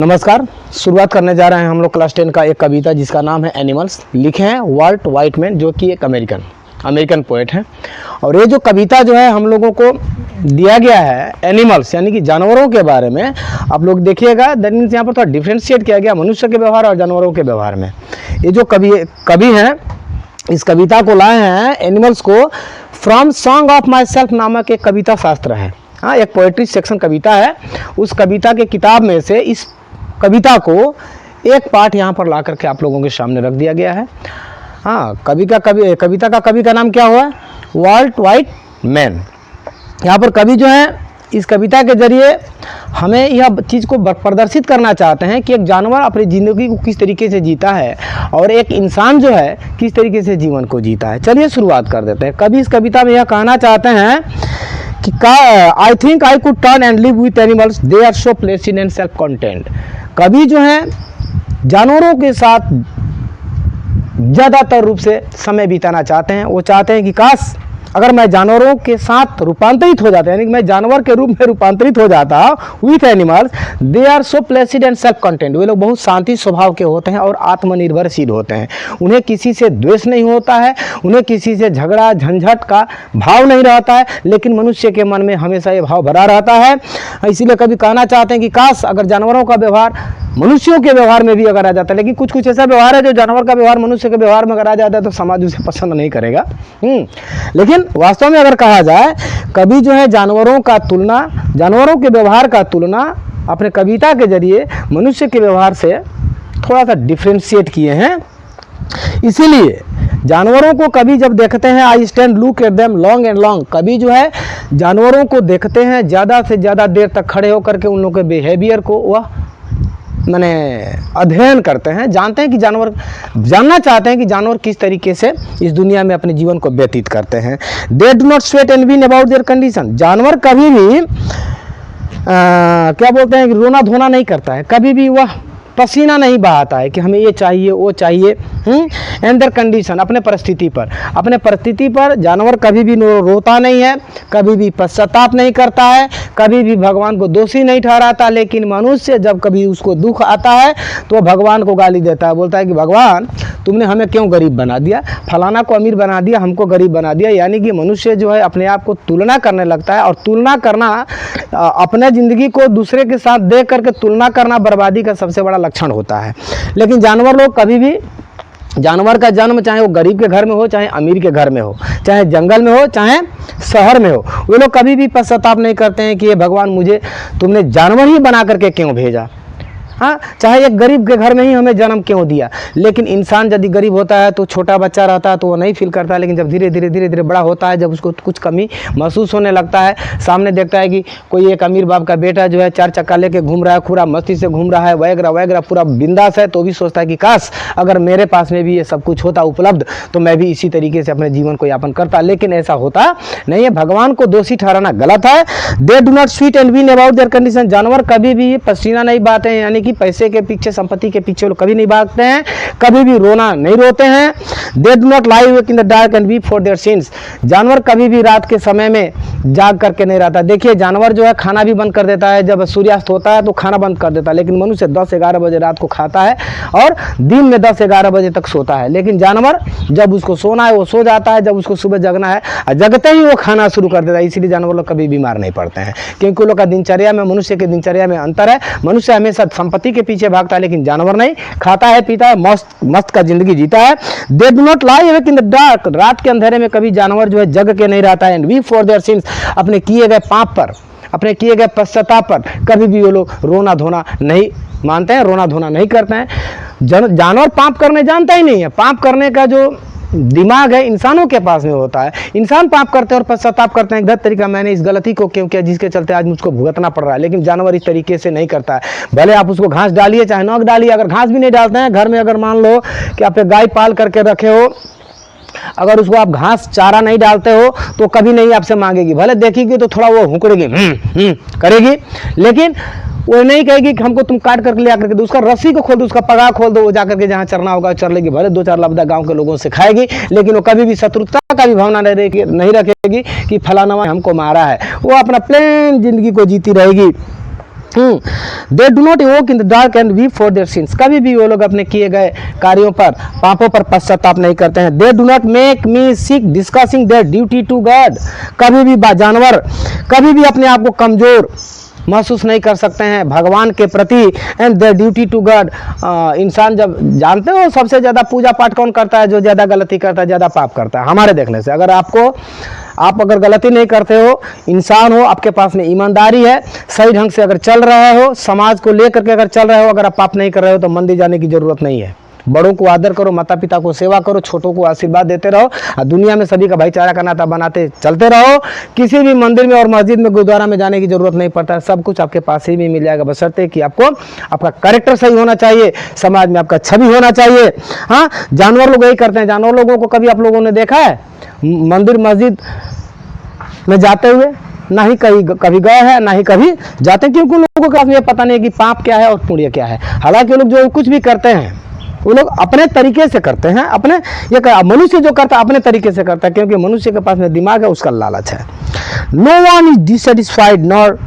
नमस्कार। शुरुआत करने जा रहे हैं हम लोग क्लास 10 का एक कविता जिसका नाम है एनिमल्स। लिखे हैं वाल्ट व्हाइटमैन, जो कि एक अमेरिकन पोएट हैं। और ये जो कविता जो है हम लोगों को दिया गया है एनिमल्स यानी कि जानवरों के बारे में। आप लोग देखिएगा दैट मीन्स यहाँ पर थोड़ा डिफ्रेंशिएट किया गया मनुष्य के व्यवहार और जानवरों के व्यवहार में। ये जो कवि हैं इस कविता को लाए हैं एनिमल्स को from song of my self नामक एक कविता शास्त्र है। हाँ, एक पोएट्री सेक्शन कविता है। उस कविता के किताब में से इस कविता को एक पार्ट यहाँ पर ला करके आप लोगों के सामने रख दिया गया है। हाँ, कविता का कवि का नाम क्या हुआ? Walt Whitman. यहाँ पर कवि जो है इस कविता के जरिए हमें यह चीज़ को प्रदर्शित करना चाहते हैं कि एक जानवर अपनी ज़िंदगी को किस तरीके से जीता है और एक इंसान जो है किस तरीके से जीवन को जीता है। चलिए शुरुआत कर देते हैं। कवि इस कविता में यह कहना चाहते हैं कि I think I could turn and live with animals, they are so placid and self content. कवि जो है जानवरों के साथ ज़्यादातर रूप से समय बिताना चाहते हैं। वो चाहते हैं कि काश अगर मैं जानवरों के साथ रूपांतरित हो जाता, यानी कि मैं जानवर के रूप में रूपांतरित हो जाता with animals, they are so placid and self content. वे लोग बहुत शांति स्वभाव के होते हैं और आत्मनिर्भरशील होते हैं। उन्हें किसी से द्वेष नहीं होता है, उन्हें किसी से झगड़ा झंझट का भाव नहीं रहता है, लेकिन मनुष्य के मन में हमेशा ये भाव भरा रहता है। इसीलिए कभी कहना चाहते हैं कि काश अगर जानवरों का व्यवहार मनुष्यों के व्यवहार में भी अगर आ जाता है, लेकिन कुछ ऐसा व्यवहार है जो जानवर का व्यवहार मनुष्य के व्यवहार में अगर आ जाता है तो समाज उसे पसंद नहीं करेगा। लेकिन वास्तव में अगर कहा जाए कवि जो है जानवरों के व्यवहार का तुलना अपने कविता के जरिए मनुष्य के व्यवहार से थोड़ा सा डिफ्रेंशिएट किए हैं। इसीलिए जानवरों को कभी जब देखते हैं I stand look at them long and long. कभी जो है जानवरों को देखते हैं ज़्यादा से ज़्यादा देर तक खड़े होकर के उन लोगों के बिहेवियर को वह अध्ययन करते हैं, जानते हैं कि जानना चाहते हैं कि जानवर किस तरीके से इस दुनिया में अपने जीवन को व्यतीत करते हैं। They do not sweat and whine about their condition. जानवर कभी भी क्या बोलते हैं कि रोना धोना नहीं करता है, कभी भी वह पसीना नहीं बहाता है कि हमें ये चाहिए वो चाहिए। एंड देयर कंडीशन, अपने परिस्थिति पर जानवर कभी भी रोता नहीं है, कभी भी पश्चाताप नहीं करता है, कभी भी भगवान को दोषी नहीं ठहराता। लेकिन मनुष्य जब कभी उसको दुख आता है तो भगवान को गाली देता है, बोलता है कि भगवान तुमने हमें क्यों गरीब बना दिया, फलाना को अमीर बना दिया, हमको गरीब बना दिया। यानी कि मनुष्य जो है अपने आप को तुलना करने लगता है, और तुलना करना अपने ज़िंदगी को दूसरे के साथ देख करके तुलना करना बर्बादी का सबसे बड़ा लक्षण होता है। लेकिन जानवर लोग कभी भी, जानवर का जन्म चाहे वो गरीब के घर में हो, चाहे अमीर के घर में हो, चाहे जंगल में हो, चाहे शहर में हो, वे लोग कभी भी पश्चाताप नहीं करते हैं कि ये भगवान मुझे तुमने जानवर ही बना करके क्यों भेजा। हाँ, चाहे एक गरीब के घर में ही हमें जन्म क्यों दिया। लेकिन इंसान यदि गरीब होता है तो छोटा बच्चा रहता है तो वो नहीं फील करता है, लेकिन जब धीरे धीरे बड़ा होता है, जब उसको कुछ कमी महसूस होने लगता है, सामने देखता है कि कोई एक अमीर बाप का बेटा जो है 4 चक्का लेके घूम रहा है, पूरा मस्ती से घूम रहा है, वगैरह पूरा बिंदास है, तो भी सोचता है कि काश अगर मेरे पास में भी ये सब कुछ होता उपलब्ध तो मैं भी इसी तरीके से अपने जीवन को यापन करता। लेकिन ऐसा होता नहीं है। भगवान को दोषी ठहराना गलत है। They do not sweat and whine about their condition. जानवर कभी भी पसीना नहीं बहाते हैं, यानी कि पैसे के पीछे, संपत्ति के पीछे लोग कभी नहीं भागते हैं, कभी भी रोना नहीं रोते हैं। They do not lie awake in the dark and weep for their since. जानवर कभी भी रात के समय में जाग करके नहीं रहता। देखिए जानवर जो है खाना भी बंद कर देता है, जब सूर्यास्त होता है तो खाना बंद कर देता है, लेकिन मनुष्य 10-11 बजे रात को खाता है और दिन में 10-11 बजे तक सोता है। लेकिन जानवर जब उसको सोना है वो सो जाता है, जब उसको सुबह जगना है जगते ही वो खाना शुरू कर देता है। इसीलिए जानवर लोग कभी बीमार नहीं पड़ते हैं, क्योंकि लोग का दिनचर्या में मनुष्य के दिनचर्या में अंतर है। मनुष्य हमेशा संपत्ति के पीछे भागता है, लेकिन जानवर नहीं, खाता है पीता है, मस्त का जिंदगी जीता है। They do not lie awake in the dark. रात के अंधेरे में कभी जानवर जो है जग के नहीं रहता है। And weep for their since. अपने किए गए पाप पर, अपने किए गए पश्चाताप पर कभी भी वो लोग रोना धोना नहीं मानते हैं, रोना धोना नहीं करते हैं। जानवर पाप करने जानता ही नहीं है। पाप करने का जो दिमाग है इंसानों के पास में होता है। इंसान पाप करते हैं और पश्चाताप करते हैं, गलत तरीका, मैंने इस गलती को क्यों किया जिसके चलते आज मुझको भुगतना पड़ रहा है। लेकिन जानवर इस तरीके से नहीं करता है। भले आप उसको घास डालिए चाहे न डालिए, अगर घास भी नहीं डालते हैं, घर में अगर मान लो कि आप गाय पाल करके रखे हो, अगर उसको आप घास चारा नहीं डालते हो तो कभी नहीं आपसे मांगेगी। भले देखेगी तो थोड़ा वो हुकड़ेगी, करेगी, लेकिन वो नहीं कहेगी कि हमको तुम काट करके ले आकर के दो। उसका रस्सी को खोल दो, उसका पगा खोल दो, वो जाकर के जहाँ चरना होगा चर लेगी। भले 2-4 लफ्ज़ गांव के लोगों से खाएगी, लेकिन वो कभी भी शत्रुता का भी भावना नहीं रखेगी कि फलाना हमको मारा है। वो अपना प्लेन जिंदगी को जीती रहेगी। दे do not walk in the dark and weep for their since, कभी भी वो लोग अपने किए गए कार्यों पर, पापों पर पश्चाताप नहीं करते हैं। They do not make me sick discussing their duty to God, कभी भी जानवर कभी भी अपने आप को कमजोर महसूस नहीं कर सकते हैं भगवान के प्रति, and their duty to God. इंसान जब, जानते हो सबसे ज़्यादा पूजा पाठ कौन करता है? जो ज़्यादा गलती करता है, ज़्यादा पाप करता है। हमारे देखने से अगर आप अगर गलती नहीं करते हो, इंसान हो, आपके पास में ईमानदारी है, सही ढंग से अगर चल रहे हो, समाज को लेकर के अगर चल रहे हो, अगर आप पाप नहीं कर रहे हो तो मंदिर जाने की जरूरत नहीं है। बड़ों को आदर करो, माता पिता को सेवा करो, छोटों को आशीर्वाद देते रहो, और दुनिया में सभी का भाईचारा का नाता बनाते चलते रहो। किसी भी मंदिर में और मस्जिद में, गुरुद्वारा में जाने की जरूरत नहीं पड़ता है, सब कुछ आपके पास ही में मिल जाएगा, बशर्ते कि आपको आपका कैरेक्टर सही होना चाहिए, समाज में आपका छवि होना चाहिए। हाँ, जानवर लोग यही करते हैं। जानवर लोगों को कभी आप लोगों ने देखा है मंदिर मस्जिद में जाते हुए? ना ही कभी गए हैं, ना ही कभी जाते हैं, क्योंकि उन लोगों को ये पता नहीं कि पाप क्या है और पुण्य क्या है। हालांकि लोग जो कुछ भी करते हैं वो लोग अपने तरीके से करते हैं, अपने ये मनुष्य जो करता है अपने तरीके से करता है, क्योंकि मनुष्य के पास में दिमाग है, उसका लालच है। No one is dissatisfied nor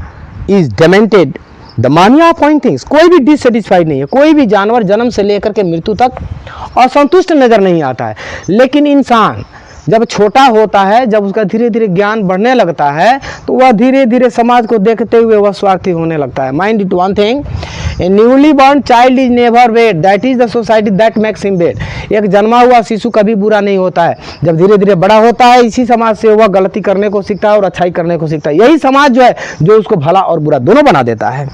is demented the mania point things, कोई भी डिससेटिस्फाइड नहीं है। कोई भी जानवर जन्म से लेकर के मृत्यु तक असंतुष्ट नजर नहीं आता है, लेकिन इंसान जब छोटा होता है, जब उसका धीरे धीरे ज्ञान बढ़ने लगता है, तो वह धीरे धीरे समाज को देखते हुए वह स्वार्थी होने लगता है। Mind it one thing, A newly born child is never bed, that is the society that makes him bed. एक जन्मा हुआ शिशु कभी बुरा नहीं होता है, जब धीरे धीरे बड़ा होता है, इसी समाज से वह गलती करने को सीखता है और अच्छाई करने को सीखता है। यही समाज जो है जो उसको भला और बुरा दोनों बना देता है।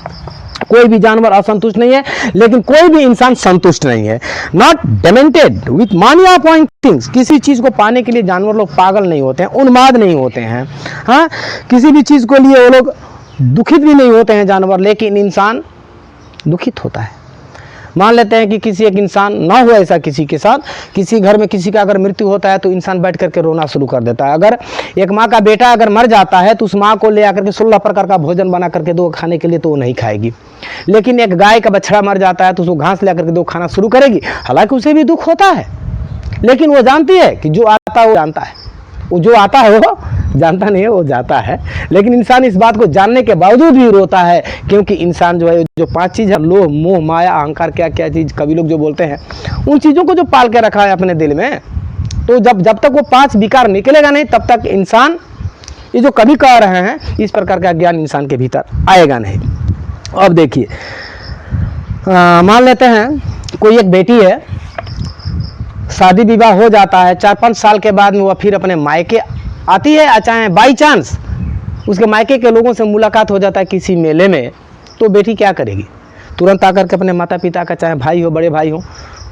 कोई भी जानवर असंतुष्ट नहीं है, लेकिन कोई भी इंसान संतुष्ट नहीं है। नॉट डेमेंटेड विथ मानिया पॉइंट थिंग्स, किसी चीज को पाने के लिए जानवर लोग पागल नहीं होते हैं, उन्माद नहीं होते हैं। हाँ, किसी भी चीज को लिए वो लोग दुखित भी नहीं होते हैं जानवर, लेकिन इंसान दुखित होता है। मान लेते हैं कि किसी एक इंसान ना हो ऐसा किसी के साथ, किसी घर में किसी का अगर मृत्यु होता है तो इंसान बैठ करके रोना शुरू कर देता है। अगर एक माँ का बेटा अगर मर जाता है तो उस माँ को ले आकर के 16 प्रकार का भोजन बना करके दो खाने के लिए, तो वो नहीं खाएगी। लेकिन एक गाय का बछड़ा मर जाता है तो उसको घास ले करके दो खाना शुरू करेगी। हालांकि उसे भी दुख होता है, लेकिन वो जानती है कि जो आता है वो जानता है, वो जो आता है वो जानता नहीं है, वो जाता है। लेकिन इंसान इस बात को जानने के बावजूद भी रोता है, क्योंकि इंसान जो है, जो 5 चीज़ है, लोभ मोह माया अहंकार, क्या क्या चीज़ कवि लोग जो बोलते हैं, उन चीज़ों को जो पाल के रखा है अपने दिल में, तो जब तक वो 5 विकार निकलेगा नहीं, तब तक इंसान ये जो कभी कह रहे हैं, इस प्रकार का ज्ञान इंसान के भीतर आएगा नहीं। अब देखिए, मान लेते हैं कोई एक बेटी है, शादी विवाह हो जाता है, 4-5 साल के बाद में वह फिर अपने मायके आती है, चाहे बाई चांस उसके मायके के लोगों से मुलाकात हो जाता है किसी मेले में, तो बेटी क्या करेगी? तुरंत आकर के अपने माता पिता का, चाहे भाई हो बड़े भाई हो,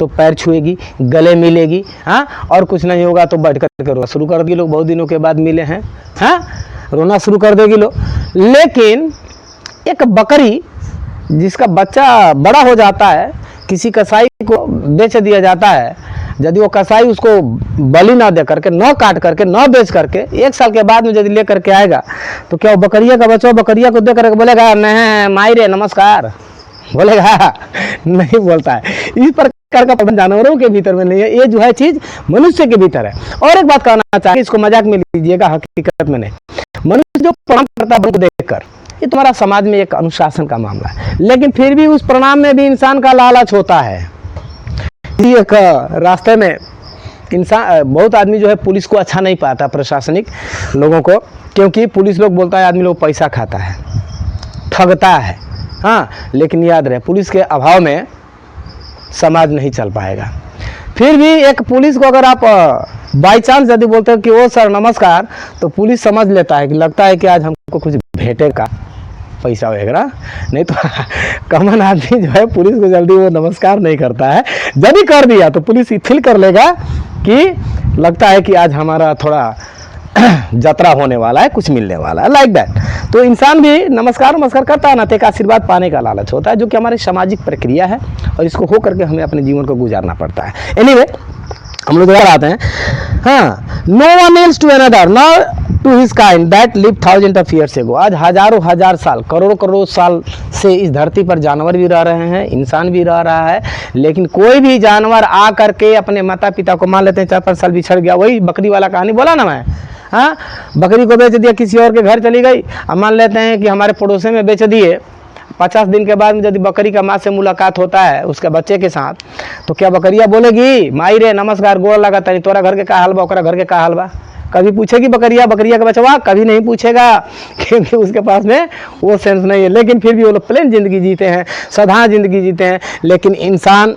तो पैर छुएगी, गले मिलेगी। हाँ, और कुछ नहीं होगा तो बैठ करके रोना शुरू कर देगी। लोग बहुत दिनों के बाद मिले हैं, हाँ, रोना शुरू कर देगी लोग। लेकिन एक बकरी जिसका बच्चा बड़ा हो जाता है, किसी कसाई को बेच दिया जाता है, यदि वो कसाई उसको बलि ना दे करके, न काट करके, न बेच करके 1 साल के बाद में यदि ले करके आएगा, तो क्या वो बकरिया का बच्चा बकरिया को दे करके बोलेगा नहीं माई रे नमस्कार? बोलेगा? नहीं बोलता है। इस प्रकार का प्रबंध जानवरों के भीतर में नहीं है, ये जो है चीज मनुष्य के भीतर है। और एक बात कहना चाहिए, इसको मजाक में लीजिएगा, हकीकत में नहीं। मनुष्य जो प्रणाम करता है देखकर, ये तुम्हारा समाज में एक अनुशासन का मामला है, लेकिन फिर भी उस प्रणाम में भी इंसान का लालच होता है। एक रास्ते में इंसान, बहुत आदमी जो है पुलिस को अच्छा नहीं पाता, प्रशासनिक लोगों को, क्योंकि पुलिस लोग बोलता है आदमी लोग पैसा खाता है, ठगता है। हाँ, लेकिन याद रहे, पुलिस के अभाव में समाज नहीं चल पाएगा। फिर भी एक पुलिस को अगर आप बाई चांस यदि बोलते हो कि ओ सर नमस्कार, तो पुलिस समझ लेता है कि लगता है कि आज हमको कुछ भेटेगा, पैसा वगैरह। नहीं तो कॉमन आदमी जो है पुलिस को जल्दी वो नमस्कार नहीं करता है। जब भी कर दिया तो पुलिस फील कर लेगा कि लगता है कि आज हमारा थोड़ा जतरा होने वाला है, कुछ मिलने वाला है, लाइक दैट। तो इंसान भी नमस्कार करता है ना, तो एक आशीर्वाद पाने का लालच होता है, जो कि हमारी सामाजिक प्रक्रिया है, और इसको हो करके हमें अपने जीवन को गुजारना पड़ता है। एनीवे, हम लोग आते हैं। हाँ, no one else to another not to his kind that live thousand of years ago. आज हजारों हजार साल, करोड़ों साल से इस धरती पर जानवर भी रह रहे हैं, इंसान भी रह रहा है, लेकिन कोई भी जानवर आ करके अपने माता पिता को, मान लेते हैं 4-5 साल बिछड़ गया, वही बकरी वाला कहानी बोला ना मैं। हाँ, बकरी को बेच दिया, किसी और के घर चली गई। अब मान लेते हैं कि हमारे पड़ोसी में बेच दिए, 50 दिन के बाद में यदि बकरी का माँ से मुलाकात होता है उसके बच्चे के साथ, तो क्या बकरिया बोलेगी माई रे नमस्कार गोड़ लगा तनी, तोरा घर के का हाल बा, ओकरा घर के का हाल बा? कभी पूछेगी बकरिया का बचवा? कभी नहीं पूछेगा, क्योंकि उसके पास में वो सेंस नहीं है। लेकिन फिर भी वो लोग प्लेन ज़िंदगी जीते हैं, साधारण ज़िंदगी जीते हैं। लेकिन इंसान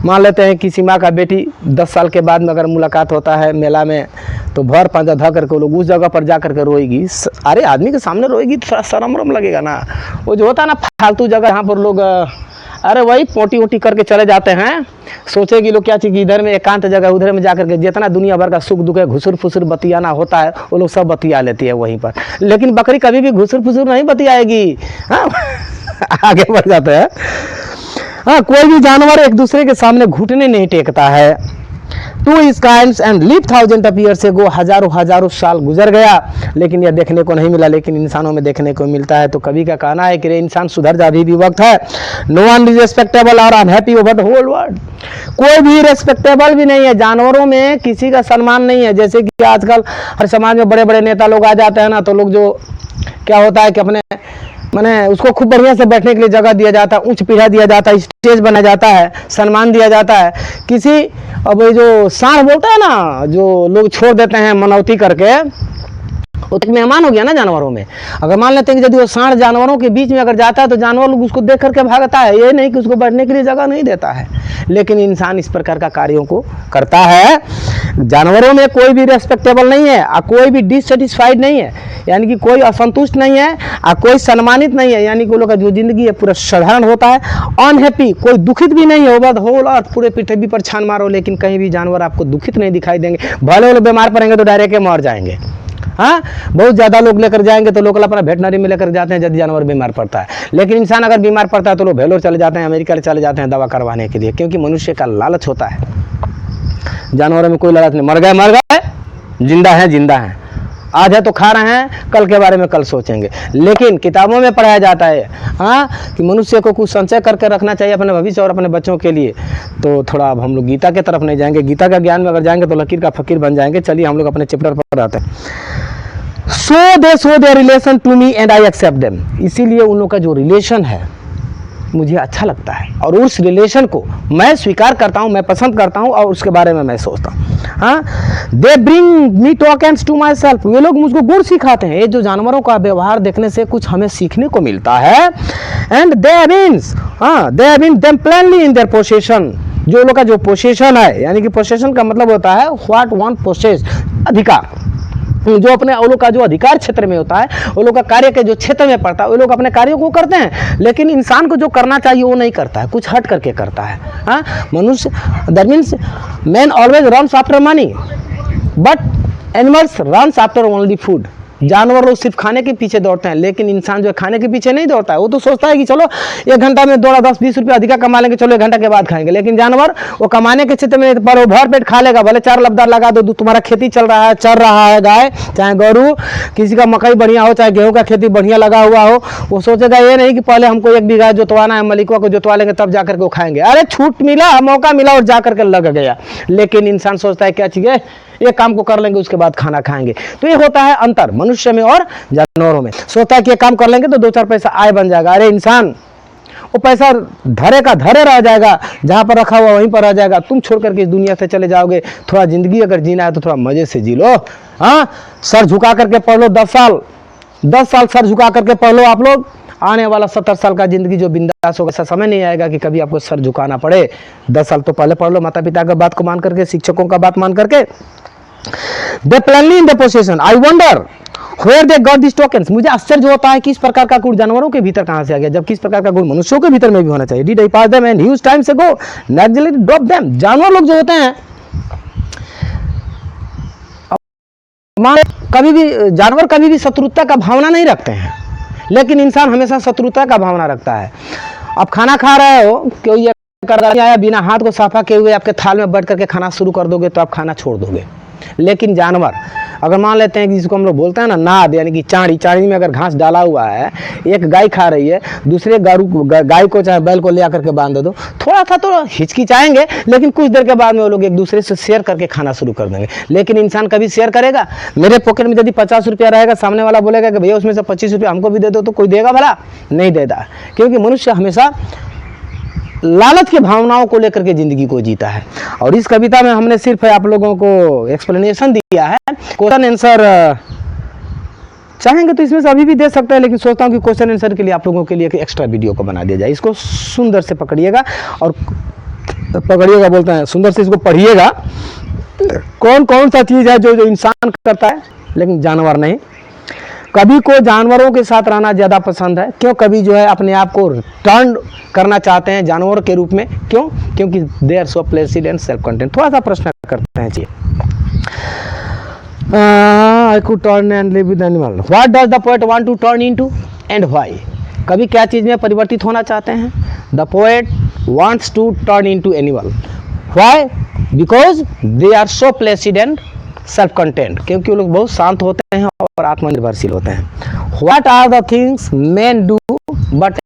मान लेते हैं किसी माँ का बेटी 10 साल के बाद में अगर मुलाकात होता है मेला में, तो भर पांजा धा करके वो लोग उस जगह पर जा करके रोएगी। अरे आदमी के सामने रोएगी तो थोड़ा शर्म वरम लगेगा ना। वो जो होता है ना फालतू जगह जहाँ पर लोग अरे वही पोटी वोटी करके चले जाते हैं, सोचेगी लोग क्या चीज़ इधर में एकांत जगह उधर में जा करके जितना दुनिया भर का सुख दुख है घुसुर फुसुर बतियाना होता है वो लोग सब बतिया लेती है वहीं पर। लेकिन बकरी कभी भी घुसुर फुसुर नहीं बतियाएगी। हाँ आगे बढ़ जाते हैं। हाँ, कोई भी जानवर एक दूसरे के सामने घुटने नहीं टेकता है। टू इस kinds and live 1000 of years एगो, हजारों साल गुजर गया लेकिन यह देखने को नहीं मिला, लेकिन इंसानों में देखने को मिलता है। तो कवि का कहना है कि रे इंसान सुधर जा, अभी भी वक्त है। No one is respectable or unhappy over the whole world. कोई भी रेस्पेक्टेबल भी नहीं है, जानवरों में किसी का सम्मान नहीं है। जैसे कि आजकल हर समाज में बड़े बड़े नेता लोग आ जाते हैं ना, तो लोग जो क्या होता है कि अपने मैंने उसको खूब बढ़िया से बैठने के लिए जगह दिया जाता है, ऊंच पीढ़ा दिया जाता है, स्टेज बनाया जाता है, सम्मान दिया जाता है। किसी अब ये जो सांड बोलता है ना, जो लोग छोड़ देते हैं मनौती करके, वो तो मेहमान हो गया ना जानवरों में। अगर मान लेते हैं कि यदि वो सांड जानवरों के बीच में अगर जाता है तो जानवर लोग उसको देख करके भागता है, ये नहीं कि उसको बैठने के लिए जगह नहीं देता है। लेकिन इंसान इस प्रकार का कार्यों को करता है। जानवरों में कोई भी रेस्पेक्टेबल नहीं है और कोई भी डिससेटिस्फाइड नहीं है, यानी कि कोई असंतुष्ट नहीं है और कोई सम्मानित नहीं है, यानी कि लोग का जो जिंदगी है पूरा साधारण होता है। अनहैप्पी, कोई दुखित भी नहीं है। ओवर द होल अर्थ, पूरे पृथ्वी पर छान मारो लेकिन कहीं भी जानवर आपको दुखित नहीं दिखाई देंगे। भले वो लोग बीमार पड़ेंगे तो डायरेक्ट मर जाएंगे। हाँ, बहुत ज़्यादा लोग लेकर जाएंगे तो लोग अपना वेटनरी में लेकर जाते हैं यदि जानवर बीमार पड़ता है। लेकिन इंसान अगर बीमार पड़ता है तो लोग वेलोर चले जाते हैं, अमेरिका चले जाते हैं दवा करवाने के लिए, क्योंकि मनुष्य का लालच होता है। जानवरों में कोई लालच नहीं, मर गए जिंदा है, आज है तो खा रहे हैं, कल के बारे में कल सोचेंगे। लेकिन किताबों में पढ़ाया जाता है हाँ कि मनुष्य को कुछ संचय करके रखना चाहिए अपने भविष्य और अपने बच्चों के लिए। तो थोड़ा अब हम लोग गीता के तरफ नहीं जाएंगे, गीता का ज्ञान में अगर जाएंगे तो लकीर का फकीर बन जाएंगे। चलिए हम लोग अपने चैप्टर पर आते हैं। So they relation to me and I accept them. इसीलिए उन लोग का जो रिलेशन है मुझे अच्छा लगता है और उस रिलेशन को मैं स्वीकार करता हूँ, मैं पसंद करता हूँ और उसके बारे में मैं सोचता हूँ। हाँ, they bring me tokens to myself. वे लोग मुझको गुण सिखाते हैं। ये जो जानवरों का व्यवहार देखने से कुछ हमें सीखने को मिलता है। And they have been them plainly in their possession. जो लोग का जो पोसेशन है, यानी कि पोसेशन का मतलब होता है व्हाट वन पोसेस, अधिकार। जो अपने वो लोग का जो अधिकार क्षेत्र में होता है, वो लोग का कार्य के जो क्षेत्र में पड़ता है, वो लोग अपने कार्यों को करते हैं। लेकिन इंसान को जो करना चाहिए वो नहीं करता है, कुछ हट करके करता है। हाँ, मनुष्य that means man always runs after money but animals runs after only food. जानवर लोग सिर्फ खाने के पीछे दौड़ते हैं, लेकिन इंसान जो है खाने के पीछे नहीं दौड़ता है। वो तो सोचता है कि चलो 1 घंटा में दौड़ा 10-20 रुपये अधिका कमा लेंगे, चलो 1 घंटा के बाद खाएंगे। लेकिन जानवर वो कमाने के क्षेत्र में पर वो भर पेट खा लेगा, भले 4 लबदार लगा दो, तुम्हारा खेती चल रहा है, चल रहा है गाय चाहे गौरू, किसी का मकई बढ़िया हो चाहे गेहूं का खेती बढ़िया लगा हुआ हो, वो सोचेगा ये नहीं कि पहले हमको 1 बीघा जोतवाना है, मलिकवा को जोतवा लेंगे तब जाकर के वो खाएंगे। अरे छूट मिला, मौका मिला और जाकर के लग गया। लेकिन इंसान सोचता है क्या चाहिए, ये काम को कर लेंगे उसके बाद खाना खाएंगे। तो ये होता है अंतर मनुष्य में और जानवरों में। सोचता है कि ये काम कर लेंगे तो 2-4 पैसा आय बन जाएगा। अरे इंसान, वो पैसा धरे का धरे रह जाएगा, जहां पर रखा हुआ वहीं पर रह जाएगा। तुम छोड़ करके इस दुनिया से चले जाओगे। थोड़ा जिंदगी अगर जीना है तो थोड़ा मजे से जी लो। हाँ, सर झुका करके पढ़ लो 10 साल सर झुका करके पढ़ लो आप लोग। आने वाला 70 साल का जिंदगी जो बिंदास होगा, ऐसा समय नहीं आएगा कि कभी आपको सर झुकाना पड़े। 10 साल तो पहले पढ़ लो, माता पिता का बात को मान करके, शिक्षकों का बात मान करके। They plainly in the possession. I wonder where they got these tokens. मुझे आश्चर्य होता है कि इस प्रकार का गुण जानवरों के भीतर कहां से आ गया, जबकि इस प्रकार का गुण मनुष्यों के भीतर में भी होना चाहिए। Did I pass them and huge times ago? Naturally drop them. जानवर लोग जो होते हैं, कभी भी जानवर कभी भी शत्रुता का भावना नहीं रखते हैं, लेकिन इंसान हमेशा शत्रुता का भावना रखता है। आप खाना खा रहे हो, कोई कर आया बिना हाथ को साफा किए हुए आपके थाल में बैठ करके खाना शुरू कर दोगे तो आप खाना छोड़ दोगे। लेकिन जानवर अगर मान लेते हैं कि जिसको हम लोग बोलते हैं ना नाद, यानी कि चाड़ी, चाड़ी में अगर घास डाला हुआ है, एक गाय खा रही है, दूसरे गाय को चाहे बैल को ले आकर के बांध दो, थोड़ा सा तो हिचकिचाएंगे, लेकिन कुछ देर के बाद में वो लोग एक दूसरे से शेयर करके खाना शुरू कर देंगे। लेकिन इंसान कभी शेयर करेगा? मेरे पॉकेट में यदि 50 रुपया रहेगा, सामने वाला बोलेगा कि भैया उसमें से 25 रुपया हमको भी दे दो, तो कोई देगा भला? नहीं देता, क्योंकि मनुष्य हमेशा लालच की भावनाओं को लेकर के जिंदगी को जीता है। और इस कविता में हमने सिर्फ आप लोगों को एक्सप्लेनेशन दिया है, क्वेश्चन आंसर चाहेंगे तो इसमें से अभी भी दे सकते हैं, लेकिन सोचता हूँ कि क्वेश्चन आंसर के लिए आप लोगों के लिए एक एक्स्ट्रा वीडियो को बना दिया जाए। इसको सुंदर से पकड़िएगा, और पकड़िएगा बोलते हैं, सुंदर से इसको पढ़िएगा। कौन कौन सा चीज़ है जो इंसान करता है लेकिन जानवर नहीं? कवि को जानवरों के साथ रहना ज़्यादा पसंद है। क्यों? कवि जो है अपने आप को टर्न करना चाहते हैं जानवर के रूप में। क्यों? क्योंकि they are so placid and self content. थोड़ा सा प्रश्न करते हैं जी। I could turn and live with animal. What does the poet want to turn into and why? कवि क्या चीज़ में परिवर्तित होना चाहते हैं? The poet wants to turn into animal. Why? Because they are so placid and self content. क्योंकि वो लोग बहुत शांत होते हैं और आत्मनिर्भरशील होते हैं। What are the things men do but